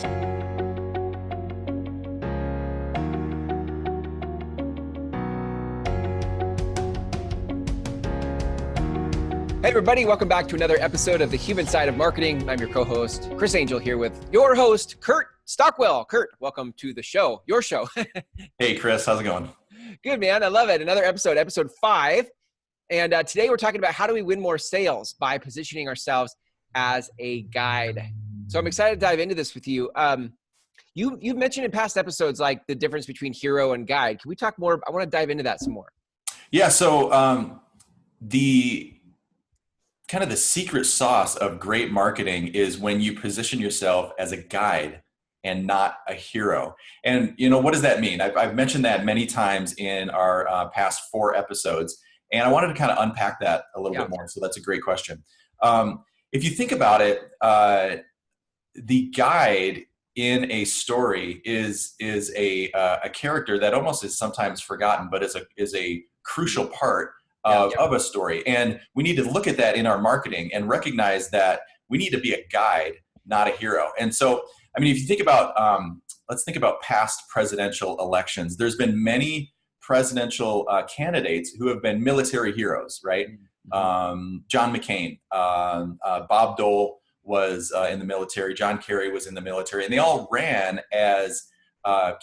Hey everybody, welcome back to another episode of The Human Side of Marketing. I'm your co-host, Chris Angel, here with your host, Kurt Stockwell. Kurt, welcome to the show, your show. Hey Chris, how's it going? Good, man. I love it. Another episode 5. And today we're talking about how do we win more sales by positioning ourselves as a guide. So I'm excited to dive into this with you. You've mentioned in past episodes, like the difference between hero and guide. Can we talk more? I want to dive into that some more. Yeah, so the secret sauce of great marketing is when you position yourself as a guide and not a hero. And what does that mean? I've mentioned that many times in our past 4 episodes, and I wanted to kind of unpack that a little bit more. So that's a great question. If you think about it, the guide in a story is a character that almost is sometimes forgotten, but is a crucial part of a story. And we need to look at that in our marketing and recognize that we need to be a guide, not a hero. And so, I mean, if you think about, let's think about past presidential elections. There's been many presidential candidates who have been military heroes, right? Mm-hmm. John McCain, Bob Dole was in the military, John Kerry was in the military, and they all ran as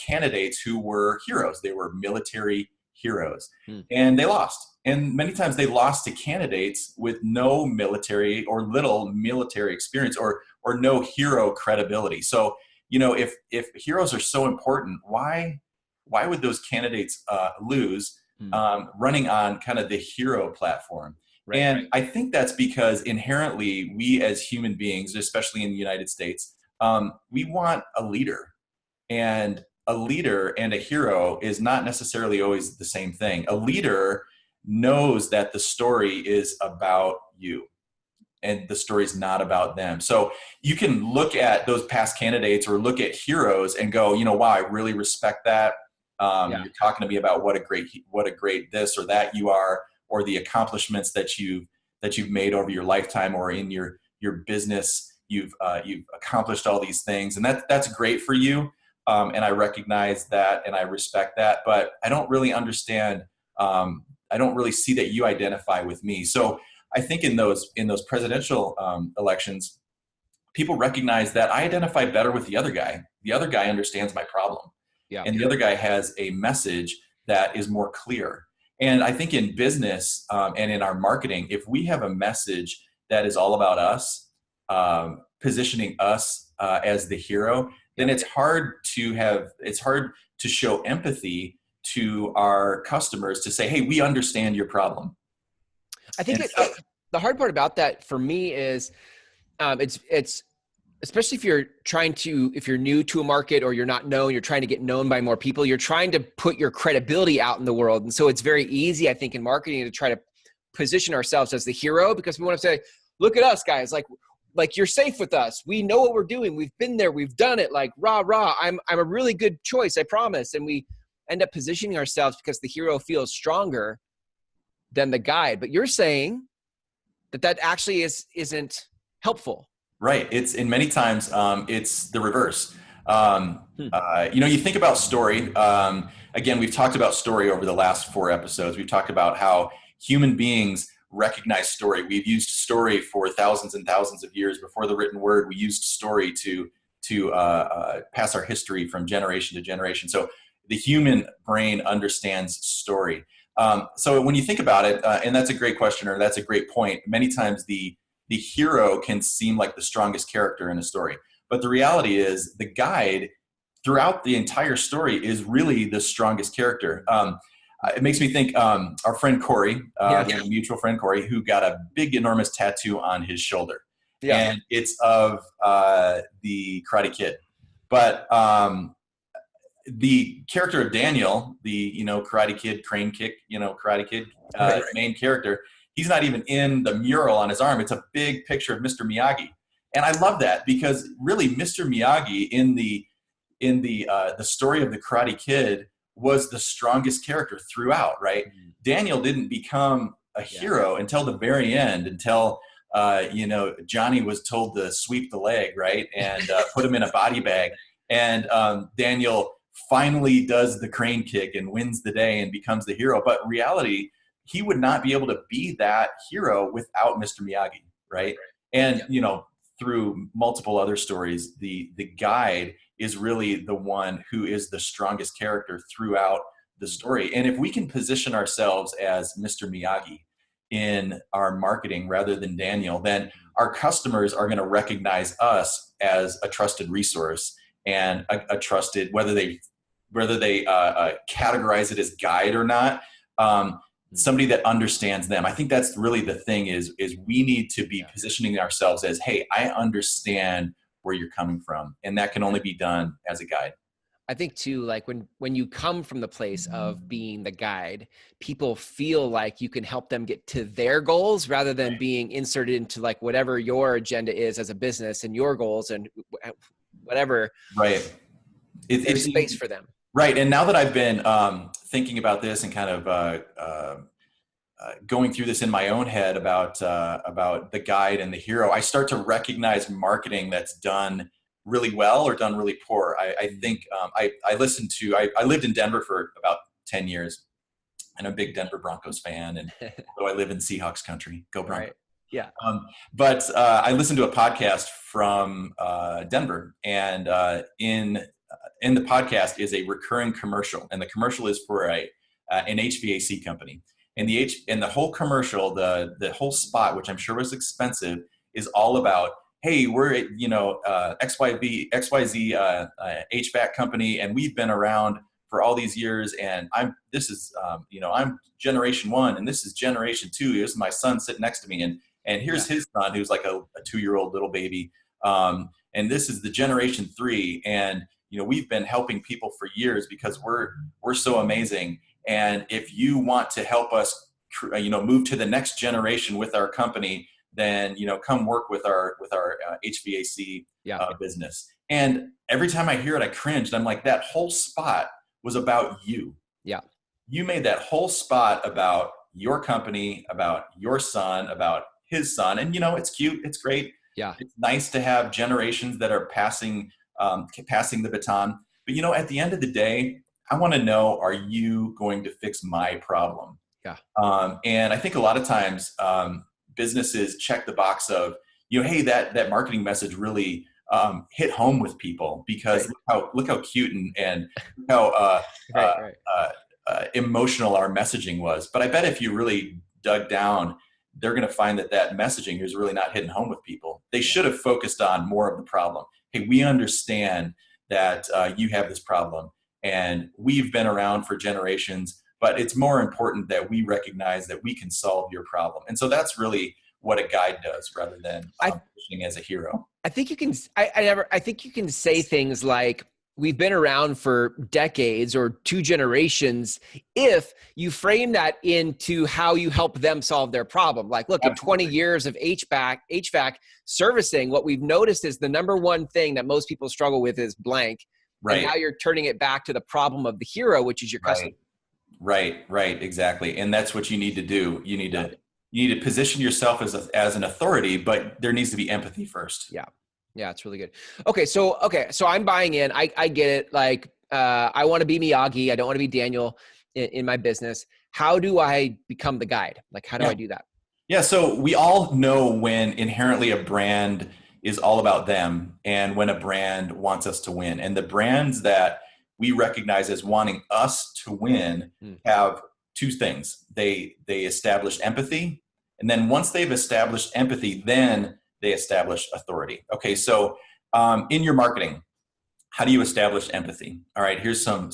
candidates who were heroes. They were military heroes, and they lost. And many times they lost to candidates with no military or little military experience or no hero credibility. So, if heroes are so important, why would those candidates lose running on kind of the hero platform? Right. I think that's because inherently we as human beings, especially in the United States, we want a leader. And a leader and a hero is not necessarily always the same thing. A leader knows that the story is about you and the story is not about them. So you can look at those past candidates or look at heroes and go, wow, I really respect that. You're talking to me about what a great this or that you are, or the accomplishments that you've made over your lifetime or in your business. You've accomplished all these things, and that's great for you. And I recognize that and I respect that, but I don't really understand. I don't really see that you identify with me. So I think in those presidential elections, people recognize that I identify better with the other guy. The other guy understands my problem. Yeah. And the other guy has a message that is more clear. And I think in business and in our marketing, if we have a message that is all about us, positioning us as the hero, then it's hard to show empathy to our customers to say, hey, we understand your problem. I think the hard part about that for me is it's especially if you're new to a market or you're not known, you're trying to get known by more people, you're trying to put your credibility out in the world. And so it's very easy, I think, in marketing to try to position ourselves as the hero because we want to say, look at us guys, like you're safe with us. We know what we're doing. We've been there. We've done it. Like rah, rah. I'm a really good choice. I promise. And we end up positioning ourselves because the hero feels stronger than the guide. But you're saying that actually isn't helpful. Right. It's in many times, it's the reverse. You think about story. Again, we've talked about story over the last 4 episodes. We've talked about how human beings recognize story. We've used story for thousands and thousands of years. Before the written word, we used story to pass our history from generation to generation. So the human brain understands story. So when you think about it, and that's a great question, or that's a great point, many times the hero can seem like the strongest character in a story. But the reality is the guide throughout the entire story is really the strongest character. It makes me think our friend Corey, we have a mutual friend Corey, who got a big, enormous tattoo on his shoulder. Yeah. And it's of the Karate Kid. But the character of Daniel, the Karate Kid, crane kick, Karate Kid, main character, he's not even in the mural on his arm. It's a big picture of Mr. Miyagi. And I love that because really Mr. Miyagi in the story of the Karate Kid was the strongest character throughout, right? Mm-hmm. Daniel didn't become a hero until the very end, until Johnny was told to sweep the leg, right? And put him in a body bag. And Daniel finally does the crane kick and wins the day and becomes the hero. But in reality, he would not be able to be that hero without Mr. Miyagi, right? And, through multiple other stories, the guide is really the one who is the strongest character throughout the story. And if we can position ourselves as Mr. Miyagi in our marketing rather than Daniel, then our customers are going to recognize us as a trusted resource and a trusted, whether they categorize it as guide or not, somebody that understands them. I think that's really the thing is we need to be positioning ourselves as, hey, I understand where you're coming from. And that can only be done as a guide. I think too, like when you come from the place of being the guide, people feel like you can help them get to their goals rather than being inserted into like whatever your agenda is as a business and your goals and whatever. Right. There's space for them. Right. And now that I've been thinking about this and kind of going through this in my own head about the guide and the hero, I start to recognize marketing that's done really well or done really poor. I think I lived in Denver for about 10 years and I'm a big Denver Broncos fan. And although I live in Seahawks country, go Broncos. Right. Yeah. But I listened to a podcast from Denver, and in the podcast is a recurring commercial, and the commercial is for an HVAC company. And the whole commercial, the whole spot, which I'm sure was expensive, is all about, hey, we're XYZ HVAC company, and we've been around for all these years, and I'm generation 1, and this is generation 2. Here's my son sitting next to me, and here's his son who's like a 2-year-old little baby, and this is the generation 3, and we've been helping people for years because we're so amazing. And if you want to help us, move to the next generation with our company, then, come work with our HVAC business. And every time I hear it, I cringed. I'm like, that whole spot was about you. Yeah. You made that whole spot about your company, about your son, about his son. And, it's cute. It's great. Yeah. It's nice to have generations that are passing the baton. But, at the end of the day, I want to know, are you going to fix my problem? Yeah. And I think a lot of times businesses check the box of, hey, that marketing message really hit home with people because look how cute and how emotional our messaging was. But I bet if you really dug down, they're going to find that messaging is really not hitting home with people. They should have focused on more of the problem. Hey, we understand that you have this problem and we've been around for generations, but it's more important that we recognize that we can solve your problem. And so that's really what a guide does rather than pushing as a hero. I think you can say things like, we've been around for decades or 2 generations if you frame that into how you help them solve their problem. Like, look, Absolutely. In 20 years of HVAC servicing, what we've noticed is the number one thing that most people struggle with is blank. Right. And now you're turning it back to the problem of the hero, which is your customer. Right, exactly. And that's what you need to do. You need to position yourself as an authority, but there needs to be empathy first. Yeah, it's really good. Okay, so I'm buying in. I get it. Like, I want to be Miyagi. I don't want to be Daniel in my business. How do I become the guide? Like, how do I do that? Yeah, so we all know when inherently a brand is all about them and when a brand wants us to win. And the brands that we recognize as wanting us to win have 2 things. They establish empathy, and then once they've established empathy, then they establish authority. Okay, so in your marketing, how do you establish empathy? All right, here's some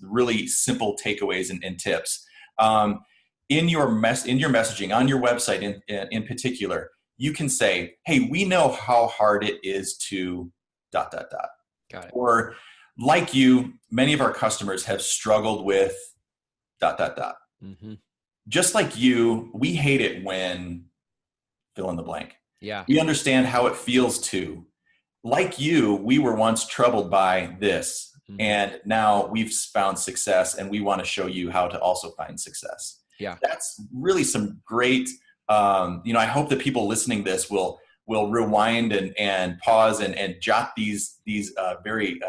really simple takeaways and tips. In your messaging on your website in particular, you can say, hey, we know how hard it is to ... Got it. Or like you, many of our customers have struggled with ... Mm-hmm. Just like you, we hate it when fill in the blank. Yeah. We understand how it feels to. Like you, we were once troubled by this, and now we've found success, and we want to show you how to also find success. Yeah. That's really some great I hope that people listening to this will rewind and pause and jot these very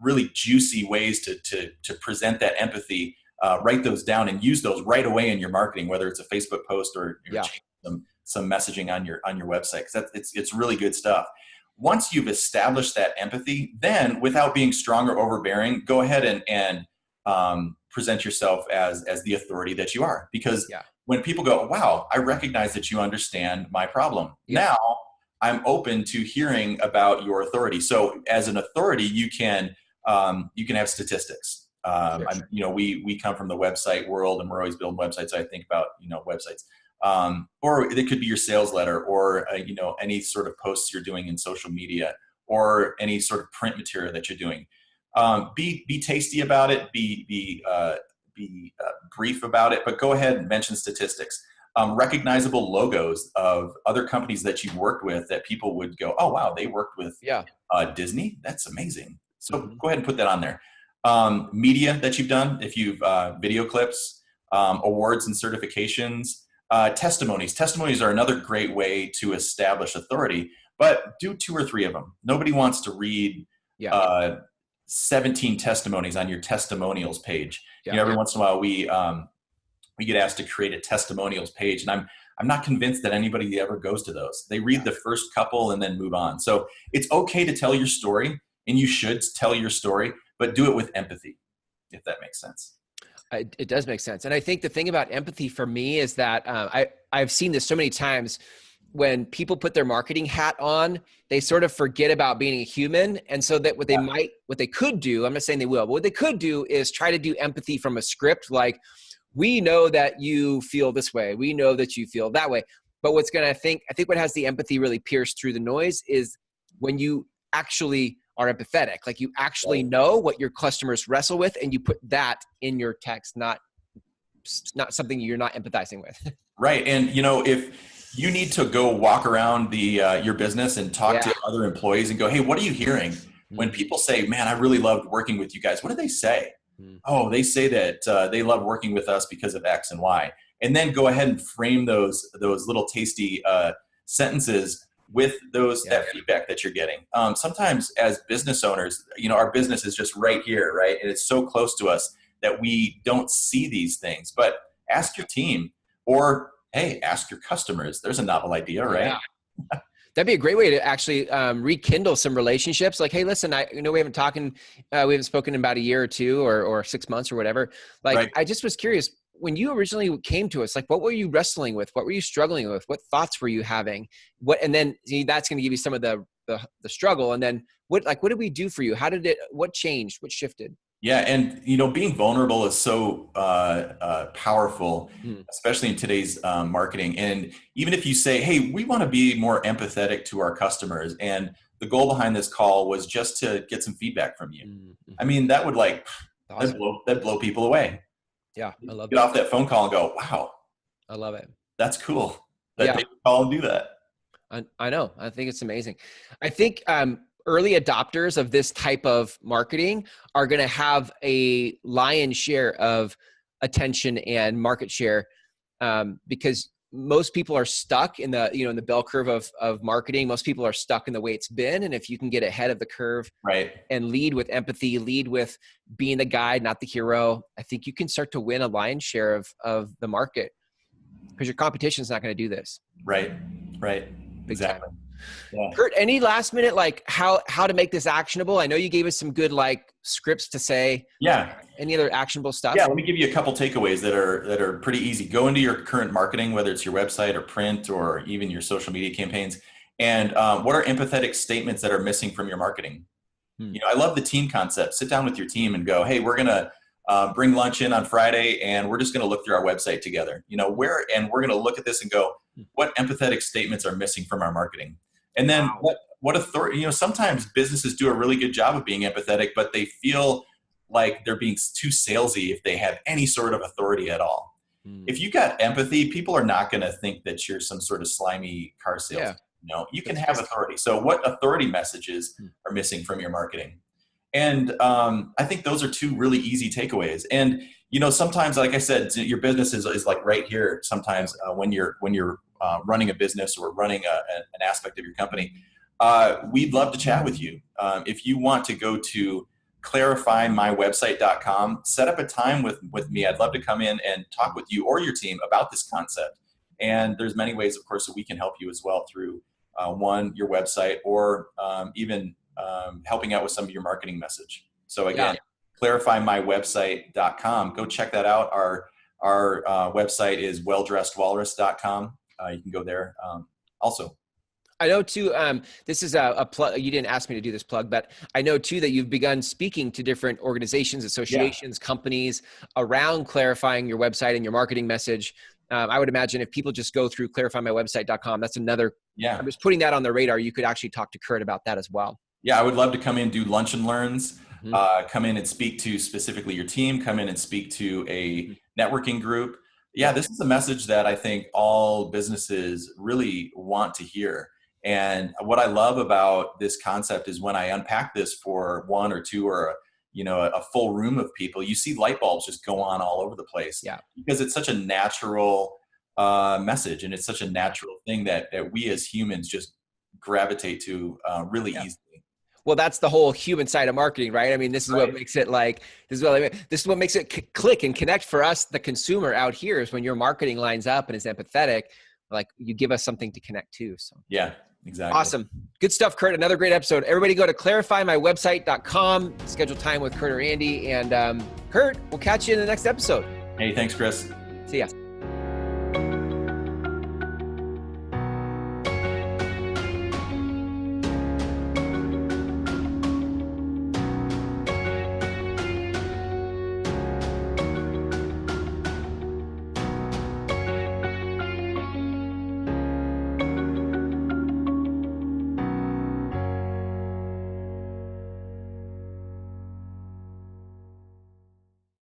really juicy ways to present that empathy. Write those down and use those right away in your marketing, whether it's a Facebook post or some messaging on your website, because it's really good stuff. Once you've established that empathy, then without being strong or overbearing, go ahead and present yourself as the authority that you are. Because when people go, wow, I recognize that you understand my problem. Now I'm open to hearing about your authority. So as an authority, you can have statistics. We come from the website world, and we're always building websites. So I think about, websites. Or it could be your sales letter, or any sort of posts you're doing in social media, or any sort of print material that you're doing. Be tasty about it. Be brief about it. But go ahead and mention statistics. Recognizable logos of other companies that you've worked with that people would go, oh wow, they worked with Disney. That's amazing. So go ahead and put that on there. Media that you've done, if you've video clips, awards and certifications. Testimonies. Testimonies are another great way to establish authority, but do 2 or 3 of them. Nobody wants to read 17 testimonies on your testimonials page. Every once in a while we get asked to create a testimonials page, and I'm not convinced that anybody ever goes to those. They read the first couple and then move on. So it's okay to tell your story, and you should tell your story, but do it with empathy, if that makes sense. It does make sense. And I think the thing about empathy for me is that I've seen this so many times. When people put their marketing hat on, they sort of forget about being a human. And so that what they could do, I'm not saying they will, but what they could do is try to do empathy from a script. Like, we know that you feel this way. We know that you feel that way. But I think what has the empathy really pierce through the noise is when you actually are empathetic. Like, you actually know what your customers wrestle with, and you put that in your text, not something you're not empathizing with. Right. And if you need to go walk around your business and talk to other employees and go, hey, what are you hearing? When people say, man, I really loved working with you guys, what do they say? Oh, they say that they love working with us because of X and Y. And then go ahead and frame those little tasty sentences with that feedback that you're getting. Sometimes as business owners, our business is just right here, right? And it's so close to us that we don't see these things. But ask your team, or hey, ask your customers. There's a novel idea, right? Yeah. That'd be a great way to actually rekindle some relationships. Like, hey, listen, we haven't spoken in about a year or 2 or 6 months or whatever. Like, I just was curious, when you originally came to us, like, what were you wrestling with? What were you struggling with? What thoughts were you having? And then that's going to give you some of the struggle. And then what did we do for you? What changed? What shifted? Yeah. And, being vulnerable is so powerful, especially in today's marketing. And even if you say, hey, we want to be more empathetic to our customers, and the goal behind this call was just to get some feedback from you. Mm-hmm. I mean, that would awesome. that'd blow people away. Yeah. I love Get off that phone call and go, wow. I love it. That's cool that they call and do that. I know. I think it's amazing. I think early adopters of this type of marketing are going to have a lion's share of attention and market share, because most people are stuck in the bell curve of marketing. Most people are stuck in the way it's been. And if you can get ahead of the curve, and lead with empathy, lead with being the guide, not the hero, I think you can start to win a lion's share of the market, because your competition is not going to do this. Right. Exactly. Yeah. Kurt, any last minute, how to make this actionable? I know you gave us some good scripts to say. Yeah. Any other actionable stuff? Yeah. Let me give you a couple takeaways that are pretty easy. Go into your current marketing, whether it's your website or print or even your social media campaigns. And what are empathetic statements that are missing from your marketing? I love the team concept. Sit down with your team and go, hey, we're going to bring lunch in on Friday, and we're just going to look through our website together, and we're going to look at this and go, what empathetic statements are missing from our marketing? And then what authority, sometimes businesses do a really good job of being empathetic, but they feel like they're being too salesy if they have any sort of authority at all. If you got empathy, people are not going to think that you're some sort of slimy car salesman. You can have authority. So what authority messages are missing from your marketing? And I think those are two really easy takeaways. And sometimes, like I said, your business is like right here. Sometimes when you're running a business or running an aspect of your company, we'd love to chat with you. If you want to go to clarifymywebsite.com, set up a time with me. I'd love to come in and talk with you or your team about this concept. And there's many ways, of course, that we can help you as well through your website, or even helping out with some of your marketing message. So again, clarifymywebsite.com. Go check that out. Our website is welldressedwalrus.com. You can go there also. I know too, this is a plug. You didn't ask me to do this plug, but I know too that you've begun speaking to different organizations, associations, companies around clarifying your website and your marketing message. I would imagine if people just go through clarifymywebsite.com, that's another, I'm just putting that on the radar. You could actually talk to Kurt about that as well. Yeah, I would love to come in, do lunch and learns, come in and speak to specifically your team, come in and speak to a networking group. Yeah, this is a message that I think all businesses really want to hear. And what I love about this concept is when I unpack this for one or two or a full room of people, you see light bulbs just go on all over the place. Yeah, because it's such a natural message, and it's such a natural thing that we as humans just gravitate to really easily. Well, that's the whole human side of marketing, right? I mean, this is what makes it this is what makes it click and connect for us, the consumer out here, is when your marketing lines up and is empathetic, like you give us something to connect to. So yeah, exactly. Awesome. Good stuff, Kurt. Another great episode. Everybody go to clarifymywebsite.com, schedule time with Kurt or Andy. And Kurt, we'll catch you in the next episode. Hey, thanks, Chris. See ya.